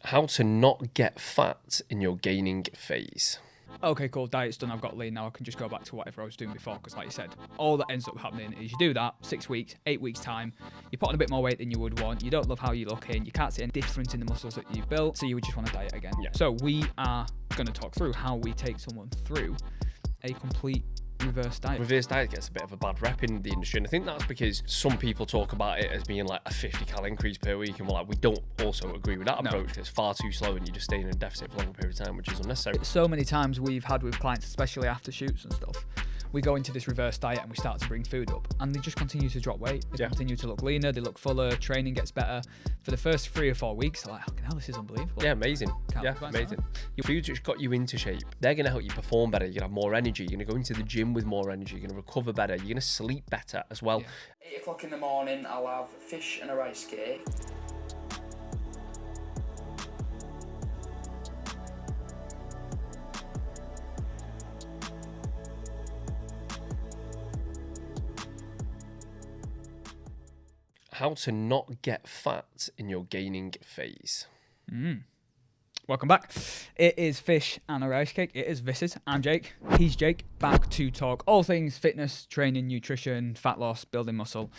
How to not get fat in your gaining phase. Okay, cool, diet's done, I've got lean, now I can just go back to whatever I was doing before, because like you said, all that ends up happening is you do that, 6 weeks, 8 weeks time, you're putting a bit more weight than you would want, you don't love how you're looking, you can't see any difference in the muscles that you've built, so you would just want to diet again. Yeah. So we are going to talk through how we take someone through a complete reverse diet. Reverse diet gets a bit of a bad rep in the industry, and I think that's because some people talk about it as being like a 50 cal increase per week, and we're like, we don't also agree with that approach, because it's far too slow and you just stay in a deficit for a long period of time, which is unnecessary. So many times we've had with clients, especially after shoots and stuff, we go into this reverse diet and we start to bring food up and they just continue to drop weight. They continue to look leaner, they look fuller, training gets better. For the first 3 or 4 weeks, they're like, oh, hell, this is unbelievable. Yeah, amazing. Amazing. Your foods which got you into shape, they're going to help you perform better. You're going to have more energy. You're going to go into the gym with more energy. You're going to recover better. You're going to sleep better as well. 8 o'clock in the morning, I'll have fish and a rice cake. How to not get fat in your gaining phase. Welcome back. It is fish and a rice cake. It is Visit. I'm Jake. He's Jake. Back to talk all things fitness, training, nutrition, fat loss, building muscle,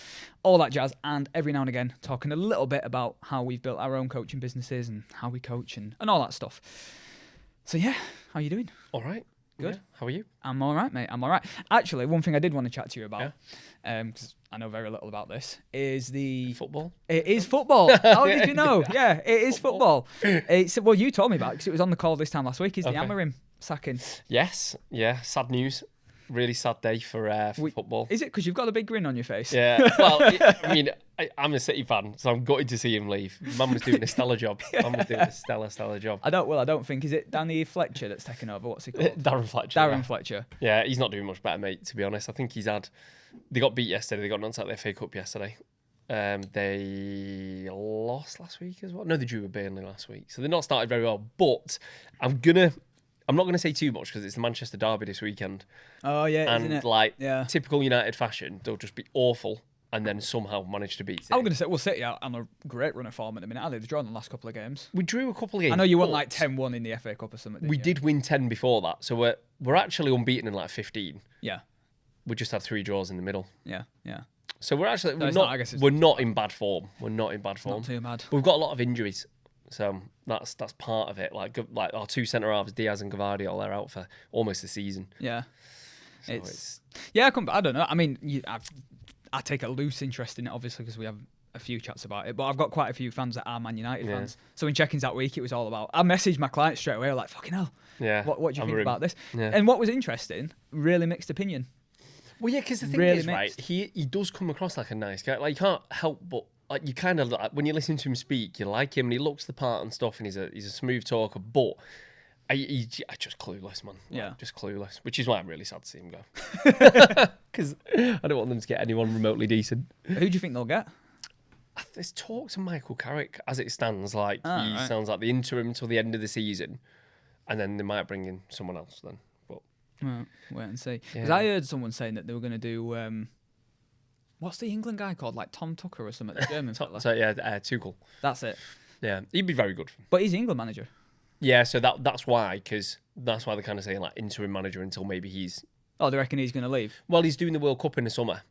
all that jazz. And every now and again, talking a little bit about how we've built our own coaching businesses and how we coach and all that stuff. So yeah, how you doing? All right. Good. Yeah. How are you? I'm all right, mate. I'm all right. Actually, one thing I did want to chat to you about, because I know very little about this, is the football. It is football. How did you know? Yeah, it is football. It's well, you told me about it because it was on the call this time last week. Is the Amarim sacking? Yes. Yeah. Sad news. Really sad day for football. Is it because you've got a big grin on your face? Yeah. Well, I mean, I'm a City fan, so I'm gutted to see him leave. Man was doing a stellar job. Man was doing a stellar job. I don't think. Is it Danny Fletcher that's taken over? What's he called? Darren Fletcher. Darren Fletcher. Yeah, he's not doing much better, mate, to be honest. I think they got beat yesterday. They got knocked out of the FA Cup yesterday. They lost last week as well. No, they drew with Burnley last week. So they're not started very well. But I'm not going to say too much because it's the Manchester derby this weekend. Oh, yeah, and isn't it? Typical United fashion, they'll just be awful and then somehow manage to beat City. I was going to say, well, City are on a great run of form at the minute. They've drawn the last couple of games. We drew a couple of games. I know you won like 10-1 in the FA Cup or something. We did win 10 before that. So we're actually unbeaten in like 15. Yeah. We just had 3 draws in the middle. Yeah. So we're actually we're not in bad form. We're not in bad form. Not too bad. But we've got a lot of injuries. So that's part of it. Like our 2 centre halves, Diaz and Gavardiol, they're out for almost the season. Yeah. So it's I don't know. I mean, I take a loose interest in it, obviously, because we have a few chats about it. But I've got quite a few fans that are Man United fans. So in check-ins that week, it was all about. I messaged my clients straight away, like, fucking hell. Yeah. What do you think about this? Yeah. And what was interesting, really mixed opinion. Well, yeah, because the thing really is, right, he does come across like a nice guy. Like, you can't help but, like, you kind of, when you listen to him speak, you like him and he looks the part and stuff and he's a smooth talker, but he's just clueless, man. Like, just clueless, which is why I'm really sad to see him go. Because I don't want them to get anyone remotely decent. Who do you think they'll get? There's talk to Michael Carrick as it stands. Like, he sounds like the interim till the end of the season, and then they might bring in someone else then. But wait and see. Because I heard someone saying that they were going to do... what's the England guy called? Like Tom Tucker or something? The German fella. So, Tuchel. That's it. Yeah, he'd be very good. But he's the England manager. Yeah, so that's why they're kind of saying like interim manager until maybe he's... Oh, they reckon he's going to leave? Well, he's doing the World Cup in the summer.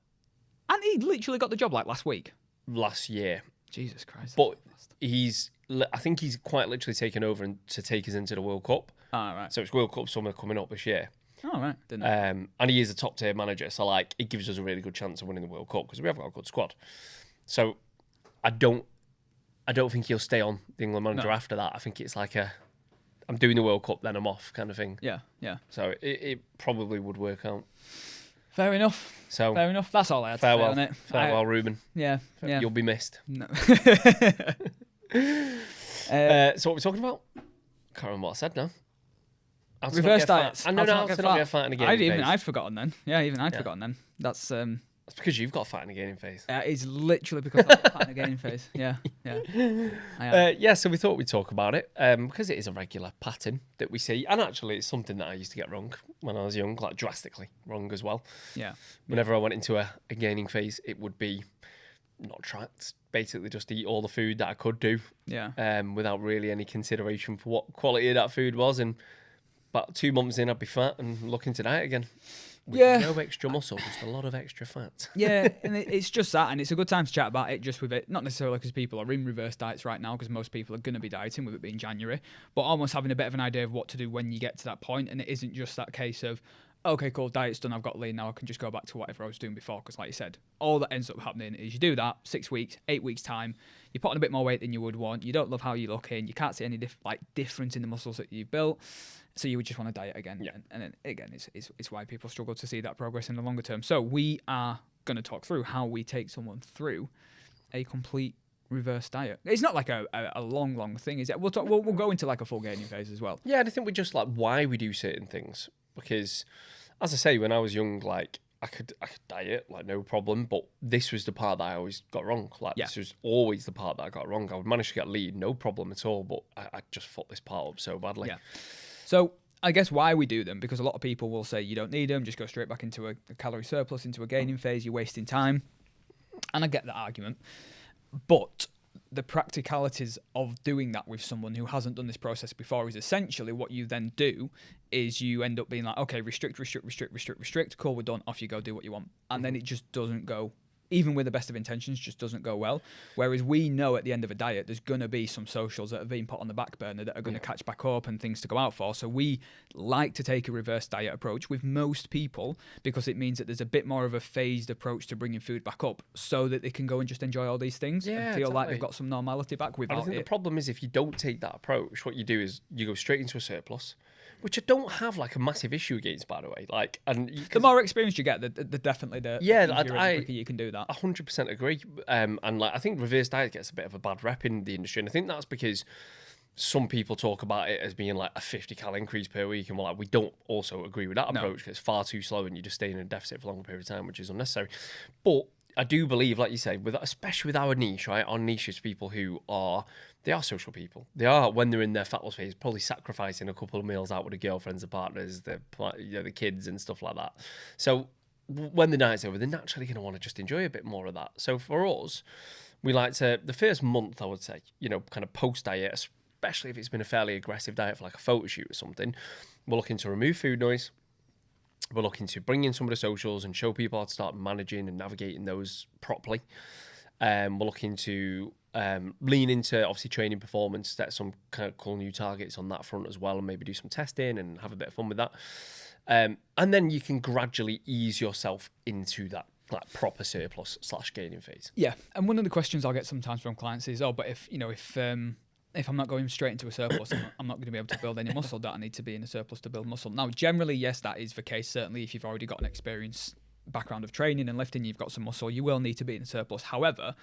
And he literally got the job like last week? Last year. Jesus Christ. But I think he's quite literally taken over to take us into the World Cup. Oh, right. So it's World Cup summer coming up this year. Oh, right. Didn't know. And he is a top tier manager, so like it gives us a really good chance of winning the World Cup because we have got a good squad. So I don't think he'll stay on the England manager after that. I think it's like I'm doing the World Cup, then I'm off kind of thing. Yeah. So it probably would work out. Fair enough. So fair enough. That's all I had to say on it. Farewell, Ruben. Yeah. You'll be missed. No. So what are we talking about? Can't remember what I said now. Reverse diets. I know how to not get fat in a gaining phase. I'd forgotten then. Yeah, even I'd forgotten then. That's because you've got fat in a gaining phase. It's literally because I've got fat in a gaining phase. Yeah. So we thought we'd talk about it because it is a regular pattern that we see, and actually it's something that I used to get wrong when I was young, like drastically wrong as well. Yeah. Whenever I went into a gaining phase, it would be not tracked. Basically, just eat all the food that I could do. Yeah. Without really any consideration for what quality of that food was. And about 2 months in, I'd be fat and looking to diet again. With Yeah. no extra muscle, just a lot of extra fat. Yeah, and it's just that, and it's a good time to chat about it just with it, not necessarily because people are in reverse diets right now, because most people are going to be dieting with it being January, but almost having a bit of an idea of what to do when you get to that point, and it isn't just that case of, okay, cool, diet's done, I've got lean, now I can just go back to whatever I was doing before, because like you said, all that ends up happening is you do that, 6 weeks, 8 weeks time, you're putting a bit more weight than you would want, you don't love how you're looking, you can't see any difference in the muscles that you've built, so you would just want to diet again. Yeah. And then again, it's why people struggle to see that progress in the longer term. So we are going to talk through how we take someone through a complete reverse diet. It's not like a long thing, is it? We'll go into like a full gaining phase as well. Yeah, and I think we just like why we do certain things, because as I say, when I was young, like I could diet like no problem, but this was the part that I always got wrong. Like this was always the part that I got wrong. I would manage to get lean, no problem at all, but I just fucked this part up so badly. Yeah. So I guess why we do them, because a lot of people will say you don't need them, just go straight back into a calorie surplus, into a gaining phase, you're wasting time. And I get that argument. But the practicalities of doing that with someone who hasn't done this process before is essentially what you then do is you end up being like, okay, restrict, cool, we're done, off you go, do what you want. And then it just doesn't go, even with the best of intentions, just doesn't go well. Whereas we know at the end of a diet, there's going to be some socials that have been put on the back burner that are going to catch back up and things to go out for. So we like to take a reverse diet approach with most people because it means that there's a bit more of a phased approach to bringing food back up so that they can go and just enjoy all these things and feel like they've got some normality back without I think it. the problem is if you don't take that approach, what you do is you go straight into a surplus, which I don't have like a massive issue against, by the way. Like, and the more experience you get, the definitely the quicker you can do that. 100% agree. And like, I think reverse diet gets a bit of a bad rep in the industry, and I think that's because some people talk about it as being like a 50 cal increase per week, and we're like, we don't also agree with that approach because it's far too slow, and you just stay in a deficit for a longer period of time, which is unnecessary. But I do believe, like you say, especially with our niche, right? Our niche is people who they are social people. They are, when they're in their fat loss phase, probably sacrificing a couple of meals out with the girlfriends, the partners, the kids and stuff like that. So when the night's over, they're naturally going to want to just enjoy a bit more of that. So for us, we like to, the first month, I would say, kind of post-diet, especially if it's been a fairly aggressive diet for like a photo shoot or something, we're looking to remove food noise. We're looking to bring in some of the socials and show people how to start managing and navigating those properly. We're looking to lean into, obviously, training performance, set some kind of cool new targets on that front as well, and maybe do some testing and have a bit of fun with that. And then you can gradually ease yourself into that like proper surplus / gaining phase. Yeah, and one of the questions I'll get sometimes from clients is, but if I'm not going straight into a surplus, I'm not going to be able to build any muscle. That I need to be in a surplus to build muscle. Now, generally, yes, that is the case. Certainly, if you've already got an experience background of training and lifting, you've got some muscle, you will need to be in a surplus. However,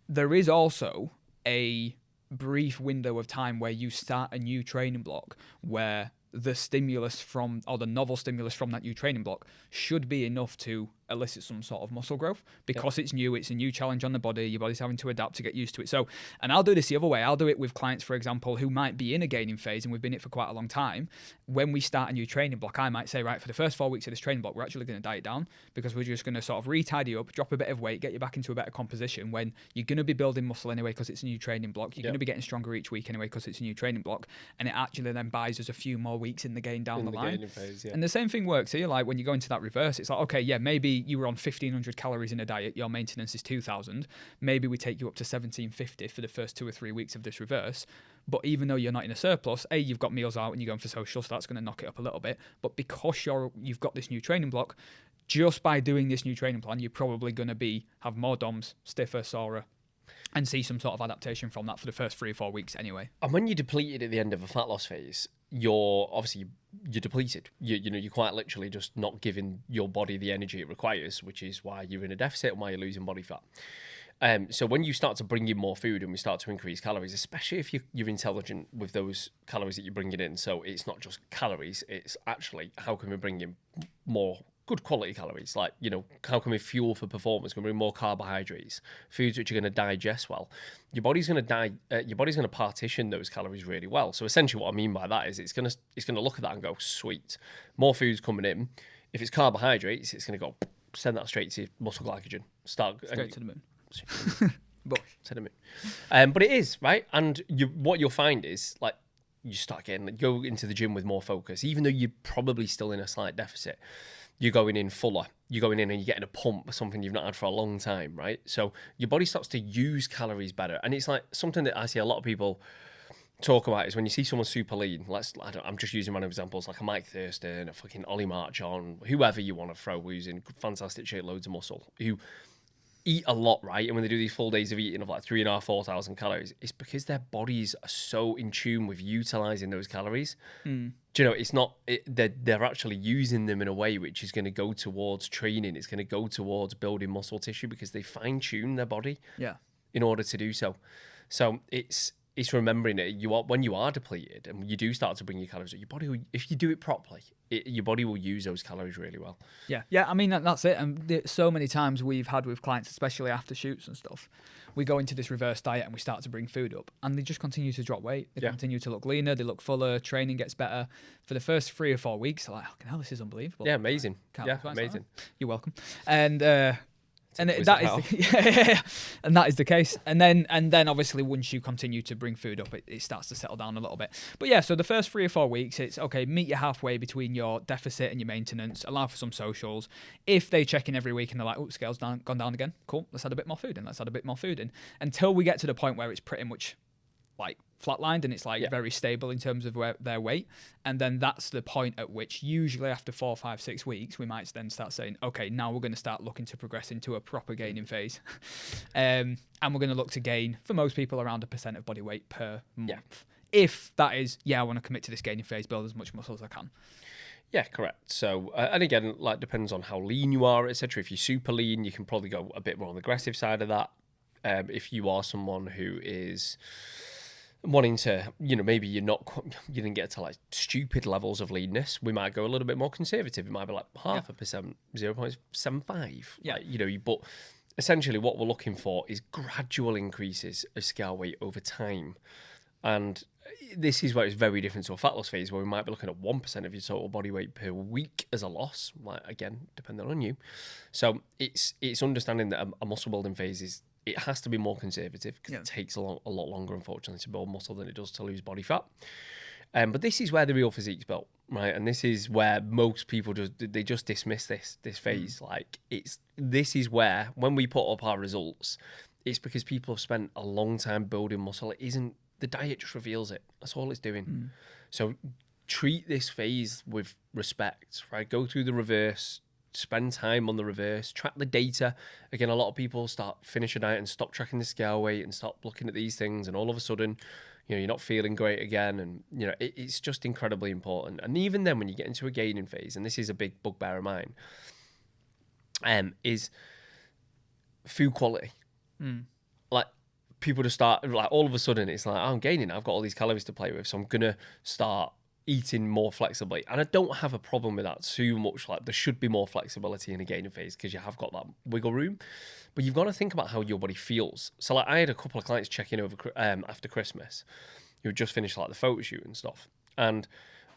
there is also a brief window of time where you start a new training block where the stimulus from, or the novel stimulus from that new training block should be enough to elicit some sort of muscle growth because it's new, it's a new challenge on the body, your body's having to adapt to get used to it. So, and I'll do this the other way. I'll do it with clients, for example, who might be in a gaining phase and we've been in it for quite a long time. When we start a new training block, I might say, right, for the first 4 weeks of this training block, we're actually going to diet down because we're just going to sort of re-tidy you up, drop a bit of weight, get you back into a better composition when you're going to be building muscle anyway because it's a new training block. You're going to be getting stronger each week anyway because it's a new training block. And it actually then buys us a few more weeks in the gain down the line. Phase, And the same thing works here. Like when you go into that reverse, it's like, okay, yeah, maybe you were on 1,500 calories in a diet, your maintenance is 2,000. Maybe we take you up to 1,750 for the first 2 or 3 weeks of this reverse. But even though you're not in a surplus, you've got meals out and you're going for social, so that's going to knock it up a little bit. But because you've got this new training block, just by doing this new training plan, you're probably going to have more DOMs, stiffer, sorer, and see some sort of adaptation from that for the first 3 or 4 weeks anyway. And when you're depleted at the end of a fat loss phase, you're depleted. You're quite literally just not giving your body the energy it requires, which is why you're in a deficit and why you're losing body fat. So when you start to bring in more food and we start to increase calories, especially if you're intelligent with those calories that you're bringing in, so it's not just calories, it's actually how can we bring in more good quality calories, like, how can we fuel for performance? Can we bring more carbohydrates, foods which are going to digest well? Your body's going to partition those calories really well. So essentially what I mean by that is it's going to look at that and go, sweet, more food's coming in. If it's carbohydrates, it's going to go send that straight to muscle glycogen. Straight to the moon. butt. But Said me. But it is, right? And what you'll find is, like, you start getting, go into the gym with more focus, even though you're probably still in a slight deficit. You're going in fuller. You're going in and you're getting a pump, something you've not had for a long time, right? So your body starts to use calories better. And it's like something that I see a lot of people talk about is when you see someone super lean, I'm just using random examples, like a Mike Thurston, a fucking Ollie March on, whoever you want to throw, who's in fantastic shape, loads of muscle, who eat a lot, right? And when they do these full days of eating of like 3,500, 4,000 calories, it's because their bodies are so in tune with utilizing those calories. Do you know, it's not, they're actually using them in a way which is going to go towards training. It's going to go towards building muscle tissue because they fine tune their body in order to do so. So it's remembering that when you are depleted and you do start to bring your calories up, your body will, if you do it properly, your body will use those calories really well. Yeah. I mean, that's it. And so many times we've had with clients, especially after shoots and stuff, we go into this reverse diet and we start to bring food up, and they just continue to drop weight. They continue to look leaner. They look fuller. Training gets better. For the first 3 or 4 weeks, they're like, "Oh, hell, this is unbelievable." Yeah, amazing. Amazing. You're welcome. And that is the case. And then obviously once you continue to bring food up, it starts to settle down a little bit. But yeah, so the first 3 or 4 weeks, it's okay, meet you halfway between your deficit and your maintenance, allow for some socials. If they check in every week and they're like, oh, scale's gone down again, cool, let's add a bit more food in, until we get to the point where it's pretty much like flatlined and it's like very stable in terms of their weight. And then that's the point at which usually after 4, 5, 6 weeks, we might then start saying, okay, now we're going to start looking to progress into a proper gaining phase. And we're going to look to gain, for most people, around 1% of body weight per month. If that is, I want to commit to this gaining phase, build as much muscle as I can. Yeah, correct. So, and again, like, depends on how lean you are, etc. If you're super lean, you can probably go a bit more on the aggressive side of that. If you are someone who is wanting to, maybe you didn't get to like stupid levels of leanness, we might go a little bit more conservative. It might be like 0.5%, 0.75. Yeah. But essentially what we're looking for is gradual increases of scale weight over time. And this is where it's very different to a fat loss phase, where we might be looking at 1% of your total body weight per week as a loss, like, again, depending on you. So it's understanding that a muscle building phase it has to be more conservative because it takes a lot longer, unfortunately, to build muscle than it does to lose body fat. But this is where the real physique's built, right? And this is where most people just dismiss this phase. Like, this is where, when we put up our results, it's because people have spent a long time building muscle. It isn't, the diet just reveals it. That's all it's doing. So treat this phase with respect, right? Go through the reverse, spend time on the reverse, track the data. Again, a lot of people finish a diet and stop tracking the scale weight and stop looking at these things, and all of a sudden, you're not feeling great again. And it's just incredibly important. And even then, when you get into a gaining phase, and this is a big bugbear of mine, is food quality. Like, people just start, like, all of a sudden it's like, oh, I'm gaining, I've got all these calories to play with, so I'm gonna start eating more flexibly. And I don't have a problem with that too much. Like, there should be more flexibility in a gaining phase because you have got that wiggle room, but you've got to think about how your body feels. So, like, I had a couple of clients checking over after Christmas who had just finished like the photo shoot and stuff, and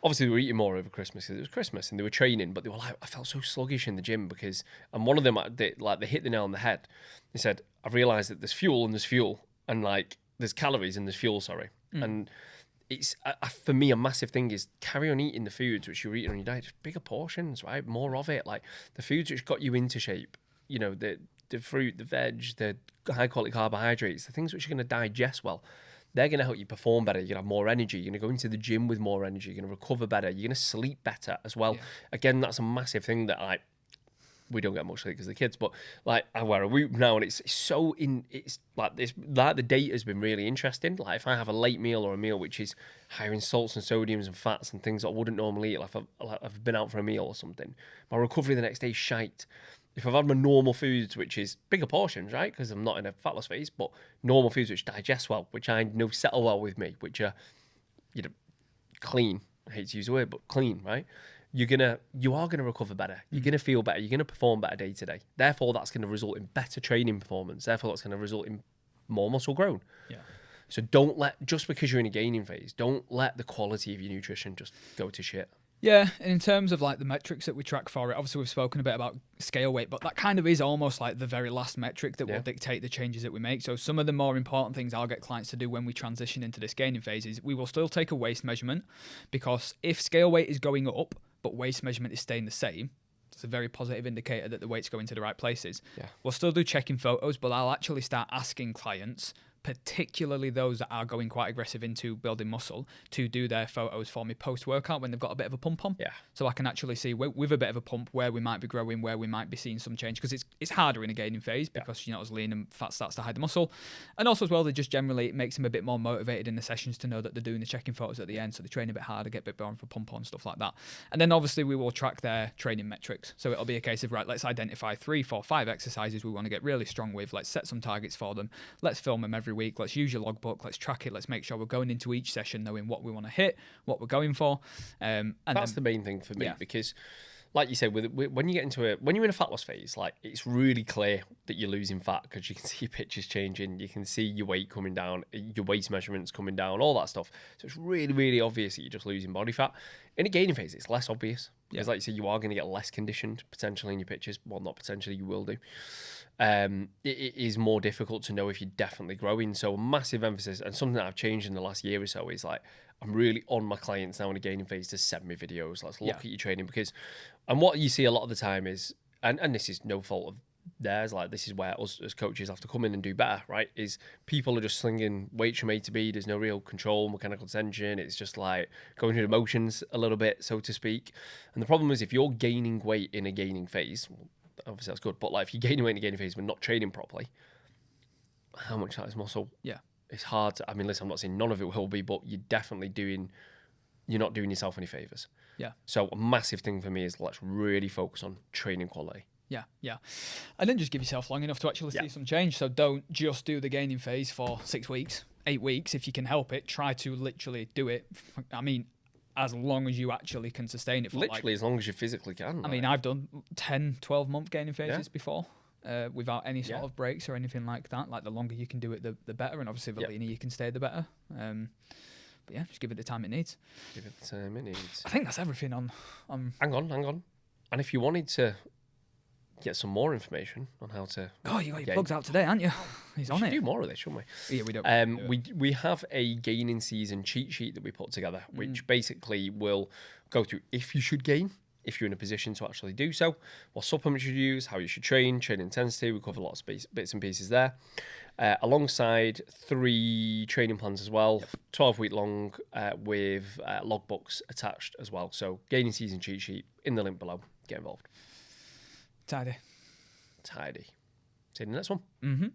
obviously they were eating more over Christmas because it was Christmas, and they were training, but they were like, I felt so sluggish in the gym because, and one of them, they hit the nail on the head. They said, I've realized that there's fuel and like there's calories and there's fuel, and it's, for me, a massive thing is carry on eating the foods which you're eating on your diet, just bigger portions, right? More of it, like the foods which got you into shape, the fruit, the veg, the high quality carbohydrates, the things which are going to digest well. They're going to help you perform better. You're going to have more energy. You're going to go into the gym with more energy. You're going to recover better. You're going to sleep better as well. Yeah. Again, that's a massive thing that we don't get much sleep because of the kids, but like, I wear a Whoop now, and it's like this, like, the data has been really interesting. Like, if I have a late meal or a meal which is higher in salts and sodiums and fats and things that I wouldn't normally eat, like I've been out for a meal or something, my recovery the next day is shite. If I've had my normal foods, which is bigger portions, right, because I'm not in a fat loss phase, but normal foods which digest well, which I know settle well with me, which are, clean. I hate to use the word, but clean, right? You are gonna recover better. You're gonna feel better. You're gonna perform better day to day. Therefore, that's gonna result in better training performance. Therefore, that's gonna result in more muscle grown. Yeah. So just because you're in a gaining phase, don't let the quality of your nutrition just go to shit. Yeah, and in terms of like the metrics that we track for it, obviously we've spoken a bit about scale weight, but that kind of is almost like the very last metric that will dictate the changes that we make. So some of the more important things I'll get clients to do when we transition into this gaining phase is we will still take a waist measurement, because if scale weight is going up but waist measurement is staying the same, it's a very positive indicator that the weight's going to the right places. Yeah. We'll still do checking photos, but I'll actually start asking clients, particularly those that are going quite aggressive into building muscle, to do their photos for me post-workout when they've got a bit of a pump on. Yeah. So I can actually see with a bit of a pump where we might be growing, where we might be seeing some change, because it's harder in a gaining phase because you're not as lean and fat starts to hide the muscle. And also as well, they just generally, it makes them a bit more motivated in the sessions to know that they're doing the checking photos at the end, so they train a bit harder, get a bit more of a pump on, stuff like that. And then obviously we will track their training metrics. So it'll be a case of, right, let's identify 3, 4, 5 exercises we want to get really strong with. Let's set some targets for them. Let's film them every week. Let's use your logbook. Let's track it. Let's make sure we're going into each session knowing what we want to hit, what we're going for. And that's the main thing for me, because like you said, when you get into when you're in a fat loss phase, like it's really clear that you're losing fat because you can see your pictures changing, you can see your weight coming down, your waist measurements coming down, all that stuff. So it's really, really obvious that you're just losing body fat. In a gaining phase, it's less obvious because, like you said, you are going to get less conditioned potentially in your pictures. Well, not potentially, you will do. It is more difficult to know if you're definitely growing. So massive emphasis, and something that I've changed in the last year or so is like, I'm really on my clients now in a gaining phase to send me videos. Let's look at your training, because, and what you see a lot of the time is, and this is no fault of theirs, like this is where us as coaches have to come in and do better, right? Is people are just slinging weights from A to B. There's no real control, mechanical tension. It's just like going through the motions a little bit, so to speak. And the problem is if you're gaining weight in a gaining phase, obviously that's good, but like if you're gaining weight in a gaining phase but not training properly, how much that is muscle? Yeah. It's hard to, I mean, listen, I'm not saying none of it will be, but you're not doing yourself any favors. Yeah. So a massive thing for me is let's really focus on training quality. Yeah, yeah. And then just give yourself long enough to actually see some change. So don't just do the gaining phase for 6 weeks, 8 weeks. If you can help it, try to literally do it. I mean, as long as you actually can sustain it for literally as long as you physically can. I mean, I've done 10, 12 month gaining phases before. Without any sort of breaks or anything like that. Like the longer you can do it, the better. And obviously the leaner you can stay, the better. But yeah, just give it the time it needs. Give it the time it needs. I think that's everything on. Hang on. And if you wanted to get some more information on how to... Oh, you got your plugs out today, aren't you? He's on it. Do more of this, shouldn't we? Yeah, we don't. We have a gaining season cheat sheet that we put together, which basically will go through if you should gain, if you're in a position to actually do so, what supplements you should use, how you should train intensity. We cover lots of bits and pieces there. Alongside 3 training plans as well, 12-week long with logbooks attached as well. So gaining season cheat sheet in the link below. Get involved. Tidy. See you in the next one. Mm-hmm.